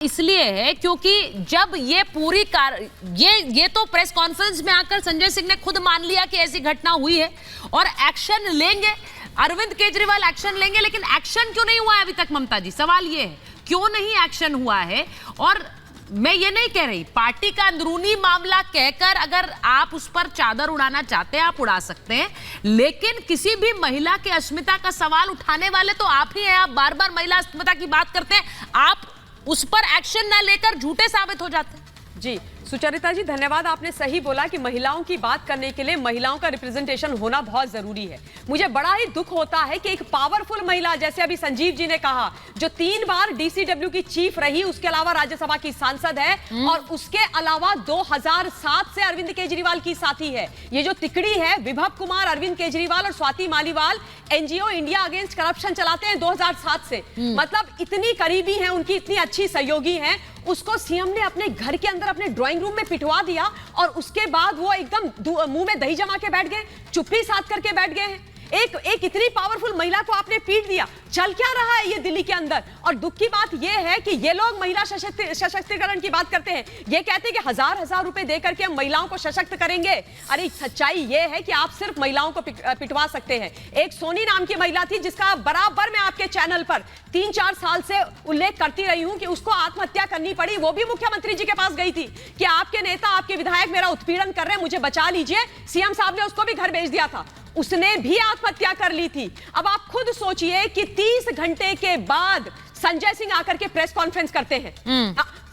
इसलिए है क्योंकि जब ये पूरी ये तो प्रेस कॉन्फ्रेंस में आकर संजय सिंह ने खुद मान लिया कि ऐसी घटना हुई है और एक्शन लेंगे, अरविंद केजरीवाल एक्शन लेंगे, लेकिन एक्शन क्यों नहीं हुआ है अभी तक ममता जी? सवाल ये है क्यों नहीं एक्शन हुआ है। और मैं ये नहीं कह रही, पार्टी का अंदरूनी मामला कहकर अगर आप उस पर चादर उड़ाना चाहते हैं आप उड़ा सकते हैं, लेकिन किसी भी महिला के अस्मिता का सवाल उठाने वाले तो आप ही हैं। आप बार बार महिला अस्मिता की बात करते हैं, आप उस पर एक्शन ना लेकर झूठे साबित हो जाते हैं। जी सुचरिता जी, धन्यवाद। आपने सही बोला कि महिलाओं की बात करने के लिए महिलाओं का रिप्रेजेंटेशन होना बहुत जरूरी है। मुझे बड़ा ही दुख होता है कि एक पावरफुल महिला, जैसे अभी संजीव जी ने कहा, जो 3 बार डीसीडब्ल्यू की चीफ रही, उसके अलावा राज्यसभा की सांसद है और उसके अलावा 2007 से अरविंद केजरीवाल की साथी है। ये जो तिकड़ी है विभव कुमार, अरविंद केजरीवाल और Swati Maliwal NGO India against corruption चलाते हैं 2007 से। मतलब इतनी करीबी हैं, उनकी इतनी अच्छी सहयोगी हैं, उसको सीएम ने अपने घर के अंदर अपने ड्राइंग रूम में पिटवा दिया और उसके बाद वो एकदम मुंह में दही जमा के बैठ गए, चुप्पी साध करके बैठ गए हैं। एक इतनी पावरफुल महिला को आपने पीट दिया। चल क्या रहा है ये दिल्ली के अंदर? और दुख की बात ये है कि ये लोग महिला सशक्तिकरण की बात करते हैं, ये कहते हैं कि हजार रुपए दे करके हम महिलाओं को सशक्त करेंगे। अरे सच्चाई ये है कि आप सिर्फ महिलाओं को पिटवा सकते हैं। एक सोनी नाम की महिला थी जिसका बराबर मैं आपके चैनल पर 3-4 साल से उल्लेख करती रही हूं कि उसको आत्महत्या करनी पड़ी। वो भी मुख्यमंत्री जी के पास गई थी कि आपके नेता, आपके विधायक मेरा उत्पीड़न कर रहे हैं, मुझे बचा लीजिए। सीएम साहब ने उसको भी घर भेज दिया था, उसने भी आत्महत्या कर ली थी। अब आप खुद सोचिए कि 30 घंटे के बाद संजय सिंह आकर के प्रेस कॉन्फ्रेंस करते हैं।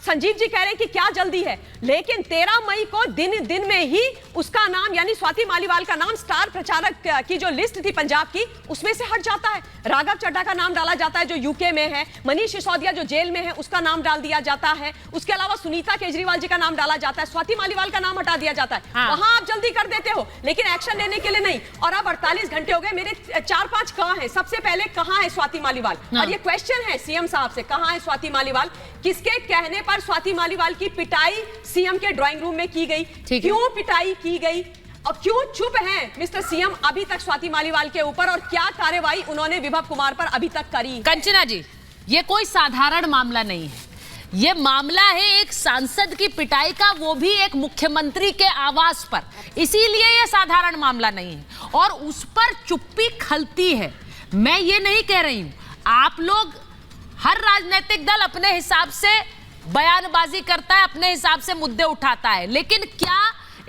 संजीव जी कह रहे हैं कि क्या जल्दी है, लेकिन 13 मई को दिन में ही उसका नाम यानी स्वाति मालीवाल का नाम स्टार प्रचारक की जो लिस्ट थी पंजाब की, उसमें से हट जाता है। राघव चड्ढा का नाम डाला जाता है जो यूके में है, मनीष सिसोदिया जो जेल में है उसका नाम डाल दिया जाता है, उसके अलावा सुनीता केजरीवाल जी का नाम डाला जाता है, स्वाति मालीवाल का नाम हटा दिया जाता है। वहां आप जल्दी कर देते हो लेकिन एक्शन लेने के लिए नहीं। और अब 48 घंटे हो गए, मेरे 4-5 कहां है? सबसे पहले कहां है स्वाति मालीवाल? और ये क्वेश्चन है सीएम साहब से, कहां है स्वाति मालीवाल? किसके कहने पर स्वाति मालीवाल की पिटाई सीएम के ड्राइंग रूम में की गई? क्यों पिटाई की गई और क्यों चुप हैं मिस्टर सीएम अभी तक स्वाति मालीवाल के ऊपर? और क्या कार्रवाई उन्होंने विभव कुमार पर अभी तक करी? कंचना जी, ये कोई साधारण मामला नहीं है, ये मामला है एक सांसद की पिटाई का, वो भी एक मुख्यमंत्री के आवास पर। इसीलिए ये साधारण मामला नहीं है और उस पर चुप्पी खलती है। मैं ये नहीं कह रही हूं, आप लोग, हर राजनीतिक दल अपने हिसाब से बयानबाजी करता है, अपने हिसाब से मुद्दे उठाता है, लेकिन क्या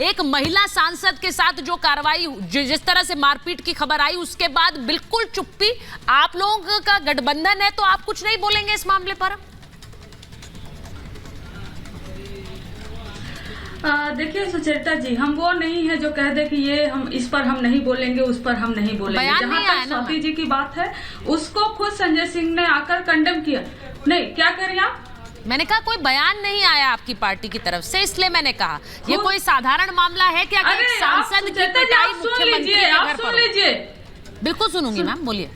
एक महिला सांसद के साथ जो कार्रवाई, जिस तरह से मारपीट की खबर आई उसके बाद बिल्कुल चुप्पी? आप लोगों का गठबंधन है तो आप कुछ नहीं बोलेंगे इस मामले पर? देखिए सुचरिता जी, हम वो नहीं है जो कह दे कि ये हम इस पर हम नहीं बोलेंगे, उस पर हम नहीं बोलेंगे। जहां तक स्वाति जी की बात है, उसको खुद संजय सिंह ने आकर कंडेम किया। नहीं, क्या कह रही हैं आप? मैंने कहा कोई बयान नहीं आया आपकी पार्टी की तरफ से, इसलिए मैंने कहा ये कोई साधारण मामला है क्या कि एक सांसद की पिटाई मुख्यमंत्री के घर पर? सुन लीजिए। बिल्कुल सुनूंगी मैम, बोलिए।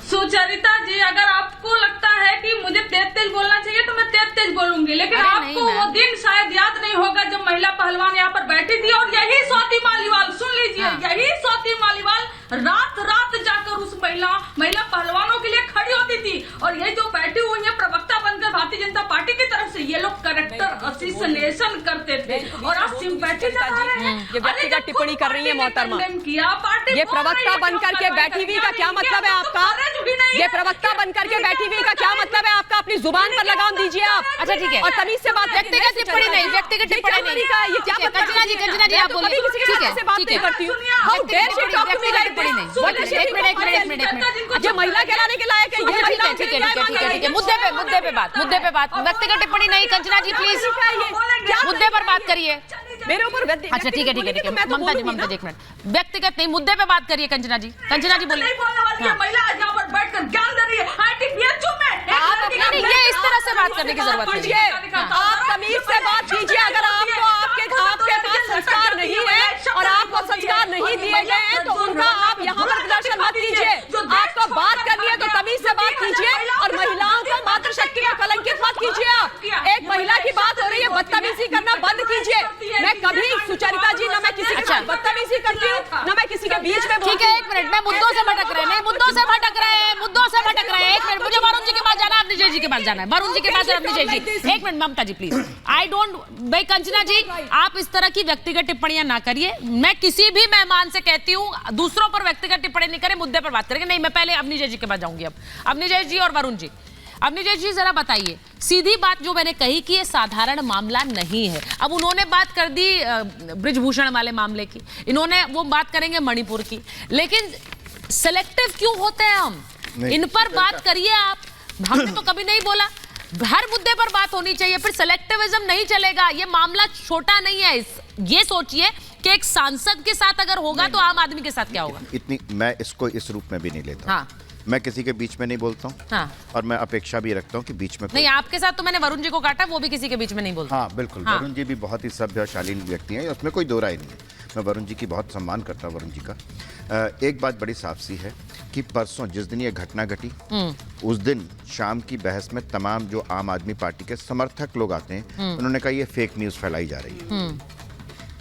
सुचरिता जी, अगर आपको लगता है कि मुझे तेज बोलना चाहिए तो मैं तेज बोलूंगी, लेकिन आपको वो दिन शायद याद नहीं होगा जब महिला पहलवान यहाँ पर बैठी थी और यही स्वाति मालीवाल, सुन लीजिए, यही स्वाति मालीवाल रात जाकर उस महिला पहलवानों के लिए खड़ी होती थी। और ये जो बैठी हुई है प्रवक्ता बनकर भारतीय जनता पार्टी की तरफ से, ये लोग करेक्टर असिस्टेशन करते थे और आज सिंपैथी जता रहे हैं। ये व्यक्तिगत टिप्पणी कर रही है मोहतरमा। ये प्रवक्ता बनकर के बैठी हुई का क्या मतलब है आपका? ये प्रवक्ता बनकर के बैठी हुई का क्या मतलब है आपका? अपनी जुबान पर लगाम दीजिए आप। अच्छा ठीक है, और तमीज से बात। व्यक्तिगत टिप्पणी नहीं, व्यक्तिगत टिप्पणी नहीं। ये क्या मतलब? कंचना जी आप बोलिए। ठीक है, बात नहीं करती हूँ। How dare she talk to me like this? एक मिनट। ये महिला कहलाने के लायक है? ठीक है, मुद्दे पे बात। व्यक्तिगत टिप्पणी नहीं। कंचना जी प्लीज मुद्दे पर बात करिए। मेरे ऊपर अच्छा ठीक है ममता जी एक मिनट, व्यक्तिगत नहीं, मुद्दे पे बात करिए। कंचना जी बोलिए। ये इस तरह से बात करने की जरूरत नहीं है। आप तमीज से बात कीजिए। अगर आपको आपके पास संस्कार नहीं है और आपको संस्कार नहीं दिए गए हैं तो उनका आप यहाँ पर प्रदर्शन मत कीजिए। आपको बात करनी है तो तमीज से बात कीजिए और महिलाओं को मातृशक्ति में कलंकित मत कीजिए। आप एक महिला की बात हो रही है, बदतमीजी करना बंद कीजिए। मैं कभी सुचरिता जी न मैं किसी के साथ बदतमीजी करती हूँ न मैं किसी के बीच में। ठीक है, एक मिनट, मैं मुद्दों से भटक रहे हैं। एक मिनट, मुझे वरुण जी के पास जाना है, आप विजय जी के पास जाना है, वरुण जी के पास रवनी जय जी। एक minute Mamta ji please, I don't, भाई कंचना जी आप इस तरह की व्यक्तिगत टिप्पणियां ना करिए। मैं किसी भी मेहमान से कहती हूँ दूसरों पर व्यक्तिगत टिप्पणी नहीं करें, मुद्दे पर बात करेंगे। नहीं, मैं पहले अवनी जय जी के पास जाऊंगी। अब अवनी जय जी और वरुण जी, अवनी जय जी जरा बताइए, सीधी बात जो मैंने कही कि ये साधारण मामला नहीं है। अब उन्होंने बात कर दी ब्रिजभूषण वाले मामले की, इन्होंने वो बात करेंगे मणिपुर की, लेकिन सेलेक्टिव क्यों होते हैं हम? इन पर बात करिए आप, हमने तो कभी नहीं बोला हर मुद्दे पर बात होनी चाहिए, फिर सेलेक्टिविज्म नहीं चलेगा। ये मामला छोटा नहीं है। ये सोचिए कि एक सांसद के साथ अगर होगा तो आम आदमी के साथ क्या होगा। इतनी मैं इसको इस रूप में भी नहीं लेता। हाँ। मैं किसी के बीच में नहीं बोलता हूँ। हाँ। और मैं अपेक्षा भी रखता हूँ कि बीच में नहीं, आपके साथ तो मैंने वरुण जी को काटा, वो भी किसी के बीच में नहीं बोलता। हाँ बिल्कुल। हाँ। वरुण जी भी बहुत ही सभ्य और शालीन व्यक्ति हैं, उसमें कोई दो राय नहीं है। मैं वरुण जी की बहुत सम्मान करता हूँ, वरुण जी का। एक बात बड़ी साफ सी है कि परसों जिस दिन ये घटना घटी उस दिन शाम की बहस में तमाम जो आम आदमी पार्टी के समर्थक लोग आते हैं उन्होंने कहा ये फेक न्यूज़ फैलाई जा रही है।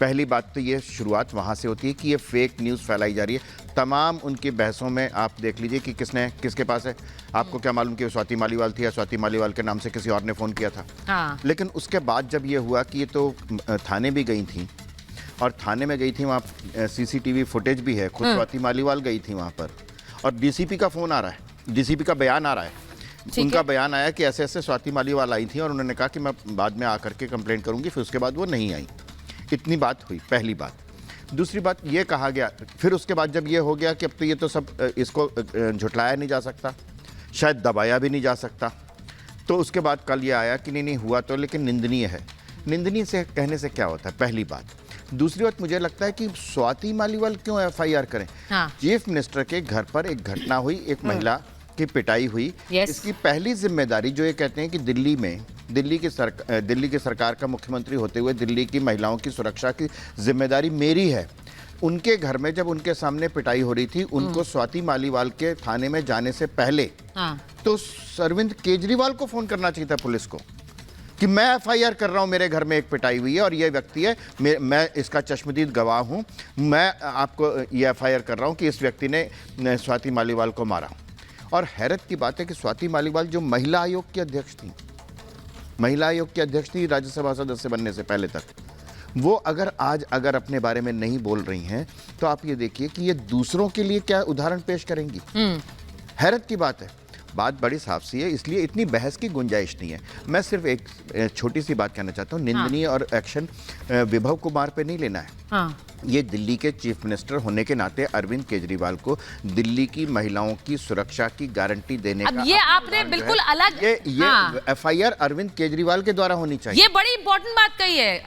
पहली बात तो ये शुरुआत वहाँ से होती है कि ये फेक न्यूज़ फैलाई जा रही है। तमाम उनकी बहसों में आप देख लीजिए कि किसने किसके पास है। आपको क्या मालूम कि स्वाति मालीवाल थी या स्वाति मालीवाल के नाम से किसी और ने फ़ोन किया था। हाँ। लेकिन उसके बाद जब ये हुआ कि ये तो थाने भी गई थी और थाने में गई थी, वहाँ CCTV फुटेज भी है, खुद स्वाति मालीवाल गई थी वहाँ पर, और DCP का फ़ोन आ रहा है, DCP का बयान आ रहा है। उनका बयान आया कि ऐसे ऐसे स्वाति मालीवाल आई थी और उन्होंने कहा कि मैं बाद में आकर के कंप्लेंट करूँगी, फिर उसके बाद वो नहीं आई। इतनी बात हुई, पहली बात। दूसरी बात ये कहा गया, फिर उसके बाद जब ये हो गया कि अब तो ये तो सब इसको झुटलाया नहीं जा सकता, शायद दबाया भी नहीं जा सकता, तो उसके बाद कल ये आया कि नहीं हुआ तो, लेकिन निंदनीय है। निंदनीय से कहने से क्या होता है, पहली बात। दूसरी बात, मुझे लगता है कि स्वाति मालीवाल क्यों FIR करें। हाँ। चीफ मिनिस्टर के घर पर एक घटना हुई, एक महिला की पिटाई हुई। इसकी पहली जिम्मेदारी जो ये कहते हैं कि दिल्ली की सरकार का मुख्यमंत्री होते हुए दिल्ली की महिलाओं की सुरक्षा की जिम्मेदारी मेरी है। उनके घर में जब उनके सामने पिटाई हो रही थी, उनको स्वाति मालीवाल के थाने में जाने से पहले तो अरविंद केजरीवाल को फोन करना चाहिए था, पुलिस को, कि मैं FIR कर रहा हूं, मेरे घर में एक पिटाई हुई है और ये व्यक्ति है, मैं इसका चश्मदीद गवाह हूं, मैं आपको ये FIR कर रहा हूं कि इस व्यक्ति ने स्वाति मालीवाल को मारा। और हैरत की बात है कि स्वाति मालीवाल जो महिला आयोग की अध्यक्ष थी राज्यसभा सदस्य बनने से पहले तक, वो अगर अपने बारे में नहीं बोल रही हैं तो आप ये देखिए कि ये दूसरों के लिए क्या उदाहरण पेश करेंगी। हैरत की बात है। बात बड़ी साफ सी है, इसलिए इतनी बहस की गुंजाइश नहीं है। मैं सिर्फ एक छोटी सी बात कहना चाहता हूँ, निंदनीय और एक्शन विभव कुमार पे नहीं लेना है। हाँ। ये दिल्ली के चीफ मिनिस्टर होने के नाते अरविंद केजरीवाल को दिल्ली की महिलाओं की सुरक्षा की गारंटी देने अब ये आपने बिल्कुल अलग, ये FIR अरविंद केजरीवाल के द्वारा होनी चाहिए। ये बड़ी इंपॉर्टेंट बात कही है।